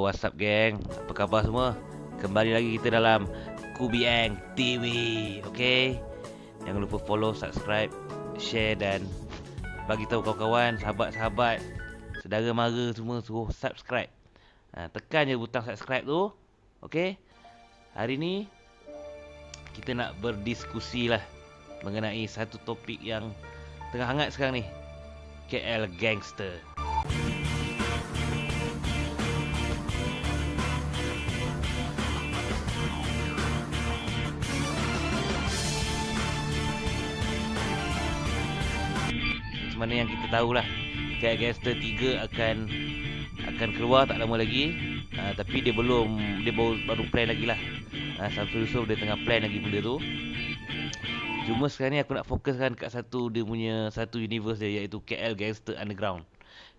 what's up geng? Apa khabar semua? Kembali lagi kita dalam Kubiang TV. Okay? Jangan lupa follow, subscribe, share dan bagi tahu kawan-kawan, sahabat-sahabat, saudara mara semua suruh subscribe. Tekan je butang subscribe tu. Okay? Hari ni kita nak berdiskusi lah mengenai satu topik yang tengah hangat sekarang ni. KL Gangster. Mana yang kita tahulah KL Gangster 3 akan keluar tak lama lagi. Tapi dia baru plan lagi lah. Samsul Yusof dia tengah plan lagi benda tu. Cuma sekarang ni aku nak fokuskan kat dia punya satu universe dia, iaitu KL Gangster Underground.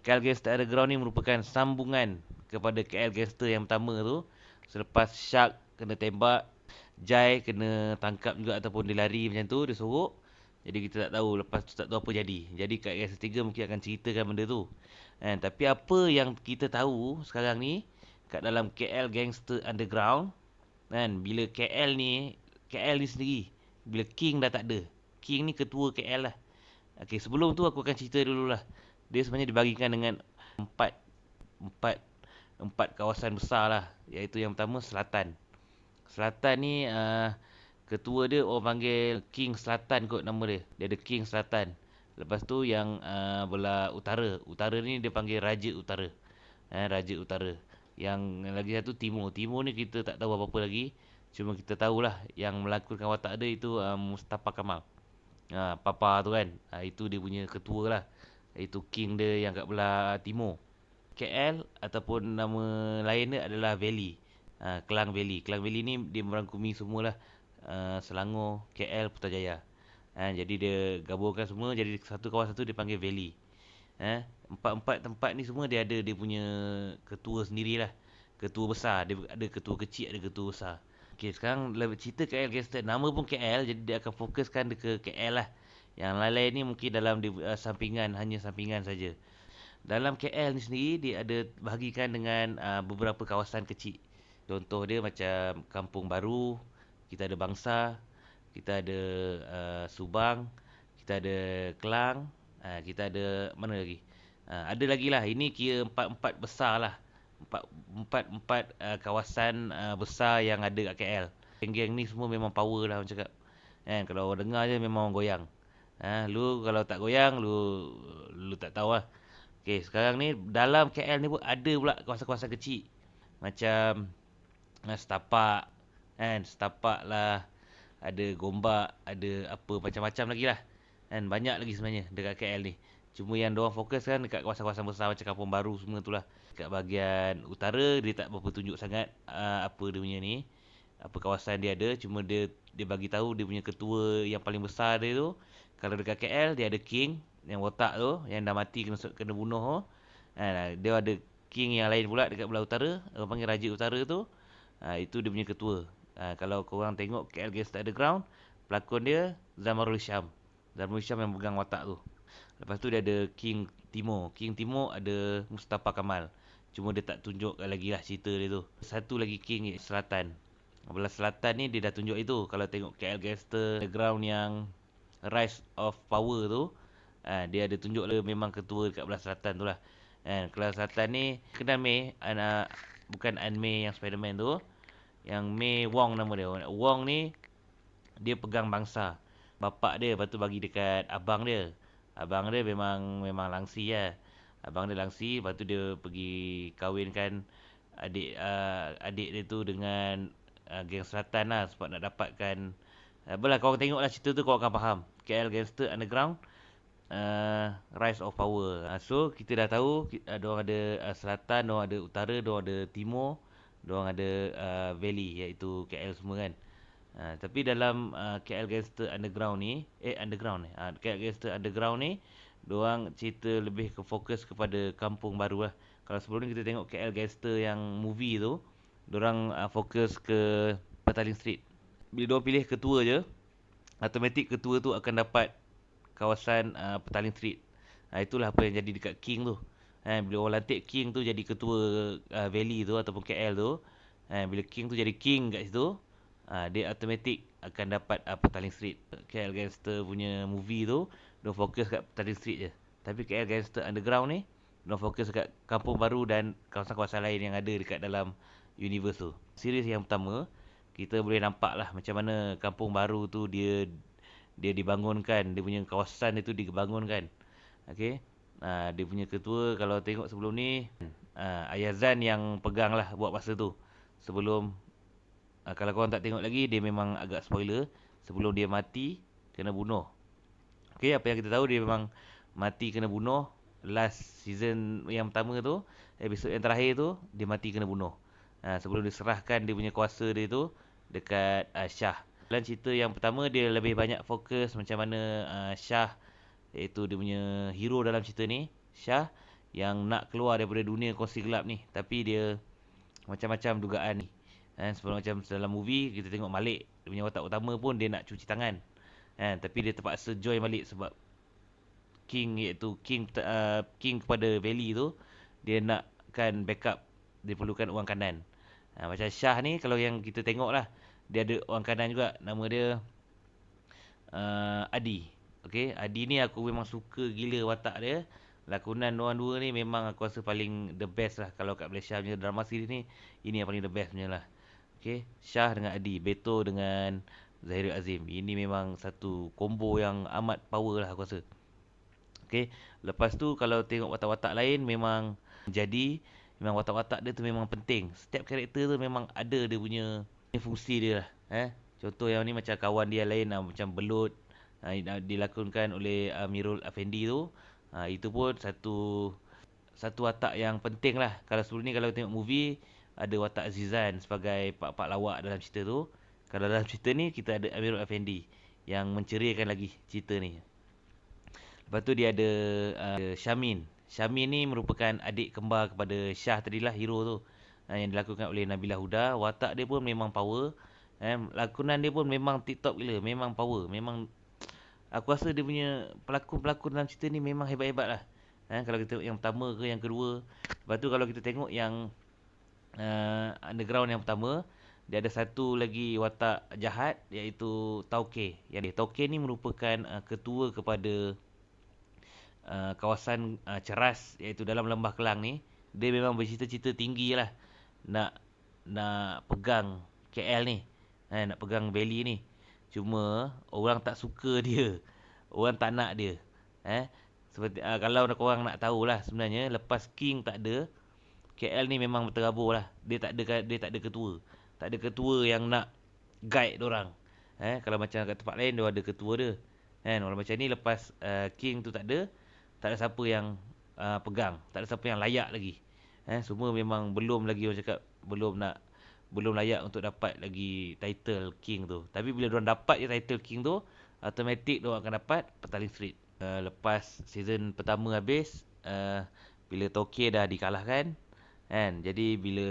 KL Gangster Underground ni merupakan sambungan kepada KL Gangster yang pertama tu. Selepas Shark kena tembak, Jai kena tangkap juga ataupun dia lari macam tu, dia sorok. Jadi kita tak tahu lepas tu, tak tahu apa jadi. Jadi kat Gangster 3 mungkin akan ceritakan benda tu. Tapi apa yang kita tahu sekarang ni kat dalam KL Gangster Underground, bila KL ni sendiri, bila King dah tak ada. King ni ketua KL lah. Okey, sebelum tu aku akan cerita dululah. Dia sebenarnya dibagikan dengan empat kawasan besar lah. Iaitu yang pertama Selatan. Selatan ni ketua dia orang panggil King Selatan kot nama dia. Dia ada King Selatan. Lepas tu yang belah utara. Utara ni dia panggil Raja Utara. Raja Utara. Yang lagi satu Timur. Timur ni kita tak tahu apa-apa lagi. Cuma kita tahulah yang melakukan watak dia itu Mustafa Kamal. Papa tu kan. Itu dia punya ketua lah. Itu King dia yang kat belah Timur. KL ataupun nama lain dia adalah Valley. Klang Valley. Klang Valley ni dia merangkumi semualah. Selangor, KL, Putrajaya. Jadi dia gabungkan semua jadi satu kawasan tu dia panggil Valley. Empat tempat ni semua dia ada dia punya ketua sendirilah. Ketua besar, dia ada ketua kecil, ada ketua besar. Okey, sekarang cerita KL Gangster. Nama pun KL, jadi dia akan fokuskan dia ke KL lah. Yang lain-lain ni mungkin dalam sampingan, hanya sampingan saja. Dalam KL ni sendiri dia ada bahagikan dengan beberapa kawasan kecil. Contoh dia macam Kampung Baru, kita ada Bangsa, kita ada Subang, kita ada Kelang, kita ada mana lagi? Ada lagi lah. Ini kira empat besar lah. Empat kawasan besar yang ada kat KL. Geng-geng ni semua memang power lah orang cakap. Kalau orang dengar je memang orang goyang. Lu kalau tak goyang lu tak tahu lah. Okey, sekarang ni dalam KL ni pun ada pula kawasan-kawasan kecil. Macam Setapak, Setapak lah, ada Gombak, ada apa macam-macam lagi lah. Banyak lagi sebenarnya dekat KL ni. Cuma yang diorang fokus kan dekat kawasan-kawasan besar macam Kampung Baru semua tu lah. Dekat bahagian utara dia tak berapa tunjuk sangat apa dia punya ni, apa kawasan dia ada. Cuma dia bagi tahu dia punya ketua yang paling besar dia tu. Kalau dekat KL dia ada King yang botak tu, yang dah mati kena bunuh tu. Dia ada King yang lain pula dekat belah utara, orang panggil Raja Utara tu. Itu dia punya ketua. Kalau korang tengok KL Gangster Underground, pelakon dia Zamarul Syam. Zamarul Syam yang pegang watak tu. Lepas tu dia ada King Timur. King Timur ada Mustafa Kamal. Cuma dia tak tunjuk lagi lah cerita dia tu. Satu lagi King Selatan. Belah Selatan ni dia dah tunjuk itu. Kalau tengok KL Gangster Underground yang Rise of Power tu, dia ada tunjuk dia memang ketua dekat belah Selatan tu lah. Kelas Selatan ni kenal Mei, bukan An Mei yang Spiderman tu. Yang Mei Wong nama dia. Wong ni dia pegang Bangsa. Bapak dia lepas tu bagi dekat abang dia. Abang dia memang langsi lah. Abang dia langsi, lepas tu dia pergi kahwinkan adik dia tu dengan geng Selatan lah sebab nak dapatkan. Apalah, korang tengok lah cerita tu korang akan faham. KL Gangster Underground, Rise of Power. So kita dah tahu diorang ada Selatan, diorang ada Utara, diorang ada Timur, diorang ada Valley iaitu KL semua kan. Tapi dalam KL Gangster Underground ni, KL Gangster Underground ni diorang cerita lebih ke fokus kepada Kampung Baru lah. Kalau sebelum ni kita tengok KL Gangster yang movie tu, diorang fokus ke Petaling Street. Bila diorang pilih ketua je, automatik ketua tu akan dapat kawasan Petaling Street. Itulah apa yang jadi dekat King tu. Bila orang lantik king tu jadi ketua valley tu ataupun KL tu, bila king tu jadi king kat situ, dia automatic akan dapat Petaling Street. KL Gangster punya movie tu dia fokus kat Petaling Street je. Tapi KL Gangster Underground ni dia fokus kat Kampung Baru dan kawasan-kawasan lain yang ada dekat dalam universe tu. Series yang pertama, kita boleh nampak lah macam mana Kampung Baru tu dia dibangunkan, dia punya kawasan itu dibangunkan. Okey. Dia punya ketua kalau tengok sebelum ni, Ayah Zan yang pegang lah buat masa tu. Sebelum, kalau korang tak tengok lagi, dia memang agak spoiler. Sebelum dia mati, kena bunuh. Okey, apa yang kita tahu, dia memang mati kena bunuh. Last season yang pertama tu, episod yang terakhir tu, dia mati kena bunuh. Sebelum diserahkan dia punya kuasa dia tu dekat Shah. Dalam cerita yang pertama, dia lebih banyak fokus macam mana Shah, iaitu dia punya hero dalam cerita ni, Shah, yang nak keluar daripada dunia kongsi gelap ni. Tapi dia macam-macam dugaan ni. Sebelum macam dalam movie, kita tengok Malik, dia punya watak utama pun dia nak cuci tangan. Tapi dia terpaksa join balik sebab King, iaitu King kepada Valley tu, dia nakkan backup, dia perlukan orang kanan. Macam Shah ni, kalau yang kita tengok lah, dia ada orang kanan juga, nama dia Adi. Okay, Adi ni aku memang suka gila watak dia. Lakonan diorang dua ni memang aku rasa paling the best lah. Kalau kat Malaysia punya drama series ni, ini yang paling the best punya lah. Okay, Shah dengan Adi, Beto dengan Zahirul Azim. Ini memang satu combo yang amat power lah aku rasa. Okay, lepas tu kalau tengok watak-watak lain, memang jadi memang watak-watak dia tu memang penting. Setiap karakter tu memang ada dia punya fungsi dia lah. Contoh yang ni macam kawan dia lain macam Belut, dilakonkan oleh Amirul Afendi tu. Itu pun satu watak yang penting lah. Kalau sebelum ni kalau tengok movie, ada watak Azizan sebagai pak-pak lawak dalam cerita tu. Kalau dalam cerita ni kita ada Amirul Afendi yang menceriakan lagi cerita ni. Lepas tu dia ada Syamin. Syamin ni merupakan adik kembar kepada Shah tadilah, hero tu. Yang dilakukan oleh Nabila Huda. Watak dia pun memang power. Lakonan dia pun memang tip-top gila. Memang power. Memang aku rasa dia punya pelakon-pelakon dalam cerita ni memang hebat-hebat lah. Kalau kita tengok yang pertama ke yang kedua. Lepas tu kalau kita tengok yang underground yang pertama, dia ada satu lagi watak jahat, iaitu Tauke. Yang dia Tauke ni merupakan ketua kepada kawasan Ceras, iaitu dalam Lembah Kelang ni. Dia memang bercita-cita tinggi lah nak nak pegang KL ni, nak pegang Valley ni. Cuma orang tak suka dia, orang tak nak dia. Seperti kalau korang nak tahulah, sebenarnya lepas King tak ada, KL ni memang berterabur lah. Dia tak ada ketua. Tak ada ketua yang nak guide orang. Kalau macam kat tempat lain dia ada ketua dia. Orang macam ni lepas King tu tak ada siapa yang pegang, tak ada siapa yang layak lagi. Semua memang belum lagi, orang cakap belum layak untuk dapat lagi title King tu. Tapi bila diorang dapat je title King tu, automatic diorang akan dapat Petaling Street. Lepas season pertama habis, bila Tokyo dah dikalahkan, jadi bila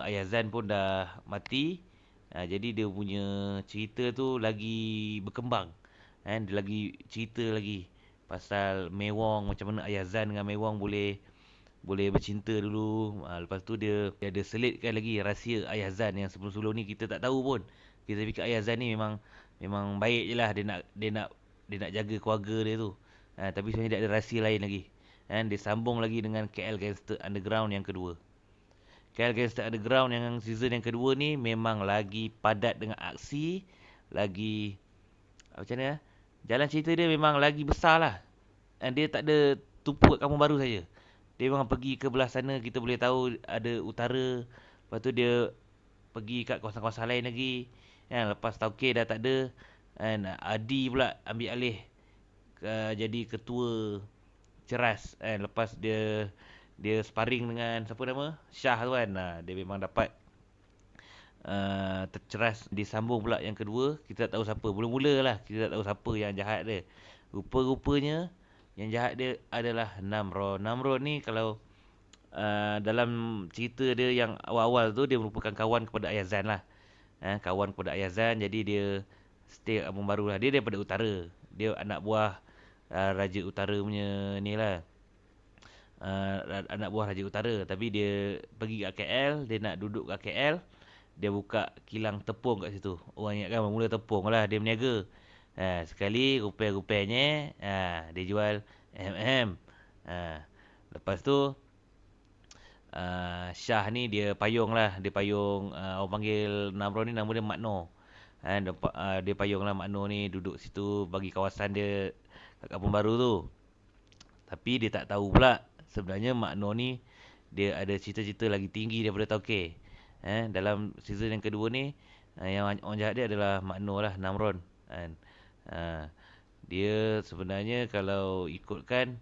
Ayazan pun dah mati, jadi dia punya cerita tu lagi berkembang. Dia lagi cerita lagi pasal Mewong, macam mana Ayazan dengan Mewong boleh bercinta dulu. Lepas tu dia ada selitkan lagi rahsia Ayazan yang sebelum-sebelum ni kita tak tahu pun. Kita fikir Ayazan ni memang baik je lah, dia nak jaga keluarga dia tu. Tapi sebenarnya dia ada rahsia lain lagi. Dia sambung lagi dengan KL Gangster Underground yang kedua. KL Gangster Underground yang season yang kedua ni memang lagi padat dengan aksi, lagi macam mana, jalan cerita dia memang lagi besar lah. Dia tak ada tumpu kat Kampung Baru saja. Dia memang pergi ke belah sana, kita boleh tahu ada utara. Lepas tu dia pergi kat kawasan-kawasan lain lagi. Lepas Tauke dah tak ada, Adi pula ambil alih jadi ketua Ceras. Lepas dia sparring dengan siapa nama? Shah tu kan. Dia memang dapat terceras. Disambung pula yang kedua, kita tak tahu siapa. Mula-mula lah kita tak tahu siapa yang jahat dia. Rupa-rupanya yang jahat dia adalah Namron. Namron ni kalau dalam cerita dia yang awal-awal tu, dia merupakan kawan kepada Ayazan lah. Kawan kepada Ayazan, jadi dia stay kat Kampung Baru lah. Dia daripada utara. Dia anak buah Raja Utara punya ni lah. anak buah Raja Utara. Tapi dia pergi kat KL, dia nak duduk kat KL, dia buka kilang tepung kat situ. Orang ingat kan mula tepung lah, dia berniaga. Sekali rupiah-rupiahnya, dia jual MM. Ha, lepas tu Shah ni dia payung lah, dia payung, orang panggil Namron ni nama dia Mak Noh. Dia payung lah Mak Noh ni duduk situ bagi kawasan dia kat Kampung Baru tu. Tapi dia tak tahu pula sebenarnya Mak Noh ni dia ada cita-cita lagi tinggi daripada Tauke. Dalam season yang kedua ni, yang orang jahat dia adalah Mak Noh lah, Namron. Kan. Ah, dia sebenarnya kalau ikutkan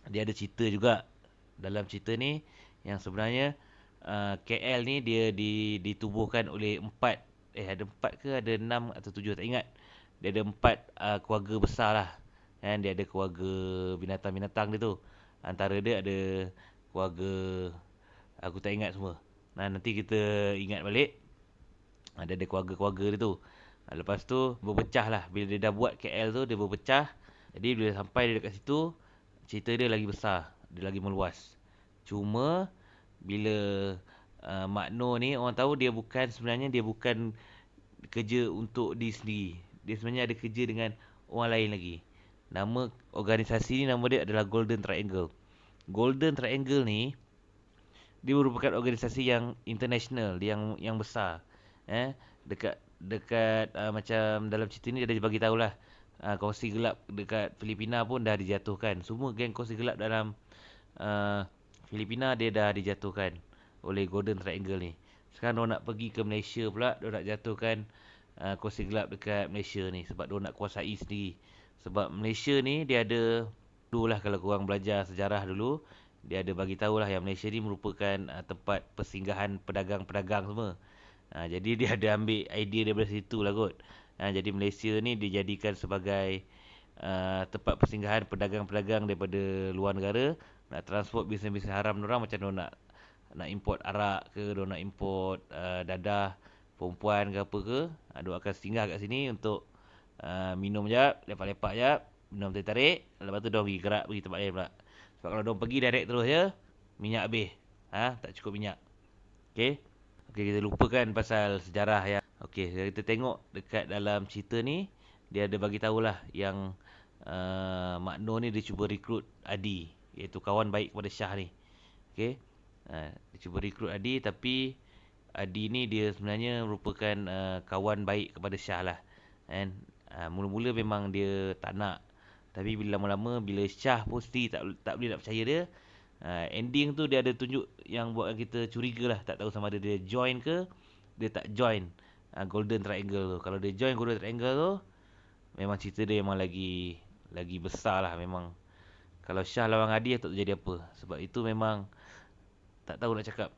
dia ada cerita juga dalam cerita ni yang sebenarnya KL ni dia ditubuhkan oleh ada empat ke ada enam atau tujuh tak ingat. Dia ada empat keluarga besar lah. Kan dia ada keluarga binatang-binatang dia tu. Antara dia ada keluarga, aku tak ingat semua. Nah, nanti kita ingat balik. Ada keluarga-keluarga dia tu. Lepas tu berpecah lah. Bila dia dah buat KL tu dia berpecah. Jadi bila sampai dia dekat situ, cerita dia lagi besar, dia lagi meluas. Cuma bila Mak Noh ni orang tahu dia bukan kerja untuk diri sendiri. Dia sebenarnya ada kerja dengan orang lain lagi. Nama organisasi ni nama dia adalah Golden Triangle. Golden Triangle ni dia merupakan organisasi yang international, yang besar. Dekat dekat macam dalam cerita ni dia dah bagi tahulah. Kongsi gelap dekat Filipina pun dah dijatuhkan. Semua geng kongsi gelap dalam uh, Filipina dia dah dijatuhkan oleh Golden Triangle ni. Sekarang dia nak pergi ke Malaysia pula, dia nak jatuhkan kongsi gelap dekat Malaysia ni sebab dia nak kuasai sendiri. Sebab Malaysia ni dia ada dulu lah kalau korang belajar sejarah dulu, dia ada bagi tahulah yang Malaysia ni merupakan tempat persinggahan pedagang-pedagang semua. Jadi dia ada ambil idea daripada situ lah kot. Jadi Malaysia ni dijadikan sebagai tempat persinggahan pedagang-pedagang daripada luar negara nak transport bisnes-bisnes haram orang macam dia nak import arak ke, dia nak import dadah perempuan ke apa ke, dia akan singgah kat sini untuk minum jap, lepak-lepak jap, minum teh tarik, lepas tu dia pergi gerak pergi tempat lain pula. Sebab kalau dia pergi direct terus je, minyak habis. Tak cukup minyak. Okey. Okey, kita lupakan pasal sejarah ya. Okey, kita tengok dekat dalam cerita ni, dia ada bagi tahulah yang Mak Noh ni dia cuba rekrut Adi, iaitu kawan baik kepada Shah ni. Okey. Dia cuba rekrut Adi tapi Adi ni dia sebenarnya merupakan kawan baik kepada Shah lah. Kan? Mula-mula memang dia tak nak. Tapi bila lama-lama bila Shah pun sendiri tak boleh nak percaya dia, ending tu dia ada tunjuk yang buat kita curiga lah, tak tahu sama ada dia join ke dia tak join Golden Triangle tu. Kalau dia join Golden Triangle tu, memang cerita dia memang lagi besar lah memang. Kalau Shah lawan Adi tak tahu jadi apa. Sebab itu memang tak tahu nak cakap.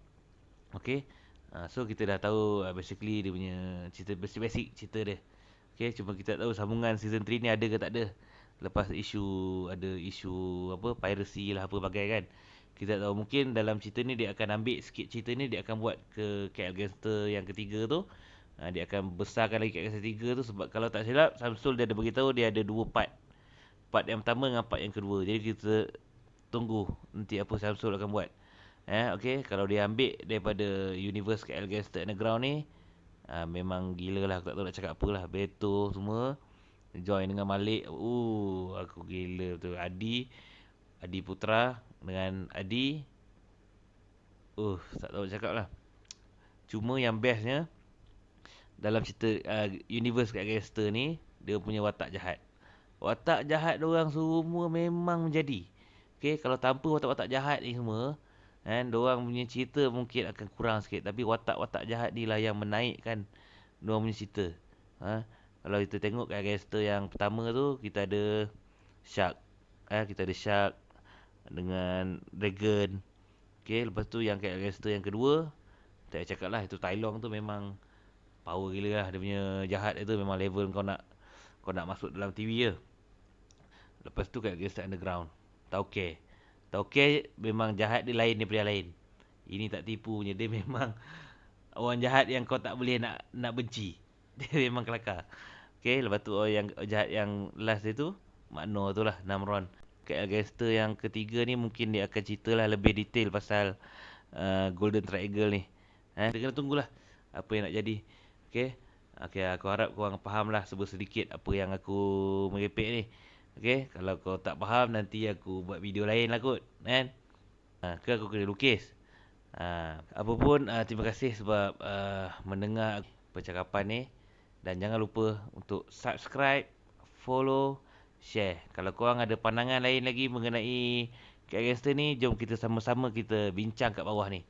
Okay. So kita dah tahu basically dia punya cerita basic cerita dia. Okay, cuma kita tak tahu sambungan season 3 ni ada ke tak ada. Lepas ada isu apa piracy lah apa bagai kan. Kita tak tahu, mungkin dalam cerita ni dia akan ambil sikit cerita ni, dia akan buat ke KL Gangster yang ketiga tu. Dia akan besarkan lagi KL Gangster 3 tu sebab kalau tak silap Samsul dia ada beritahu dia ada dua part. Part yang pertama dengan part yang kedua. Jadi kita tunggu nanti apa Samsul akan buat. Okay, kalau dia ambil daripada universe KL Gangster Underground ni, memang gila lah, aku tak tahu nak cakap apa lah. Beto semua join dengan Malik. Aku gila betul. Adi Putra dengan Adi. Tak tahu nak cakap lah. Cuma yang bestnya dalam cerita universe KL Gangster ni, dia punya watak jahat. Watak jahat diorang semua memang menjadi. Okay, kalau tanpa watak-watak jahat ni semua, diorang punya cerita mungkin akan kurang sikit. Tapi watak-watak jahat ni lah yang menaikkan diorang punya cerita. Kalau kita tengok kat gangster yang pertama tu, kita ada Shark. Kita ada Shark dengan Dragon. Okay, lepas tu yang kat gangster yang kedua, tak payah cakap lah, itu Tai Long tu memang power gila lah. Dia punya jahat itu memang level kau nak masuk dalam TV je. Lepas tu kat gangster underground, Tauke. Tauke memang jahat dia lain daripada yang lain. Ini tak tipu punya, dia memang orang jahat yang kau tak boleh nak benci. Dia memang kelakar. Okay, lepas tu orang yang jahat yang last dia tu Mak Noh tu lah, Namron. KL Gangster yang ketiga ni mungkin dia akan ceritalah lebih detail pasal Golden Triangle ni. Kita kena tunggulah apa yang nak jadi. Okey. Okey, aku harap korang faham lah sedikit apa yang aku merepek ni. Okey, kalau kau tak faham nanti aku buat video lain lah kot, kan? Ke aku kena lukis. Apa pun terima kasih sebab mendengar percakapan ni dan jangan lupa untuk subscribe, follow, share. Kalau korang ada pandangan lain lagi mengenai KL Gangster ni, jom kita sama-sama kita bincang kat bawah ni.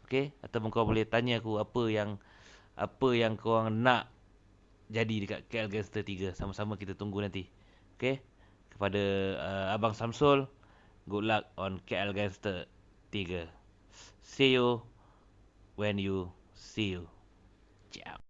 Okey? Ataupun kau boleh tanya aku apa yang korang nak jadi dekat KL Gangster 3. Sama-sama kita tunggu nanti. Okey? Kepada Abang Samsul, good luck on KL Gangster 3. See you when you see you. Ciao.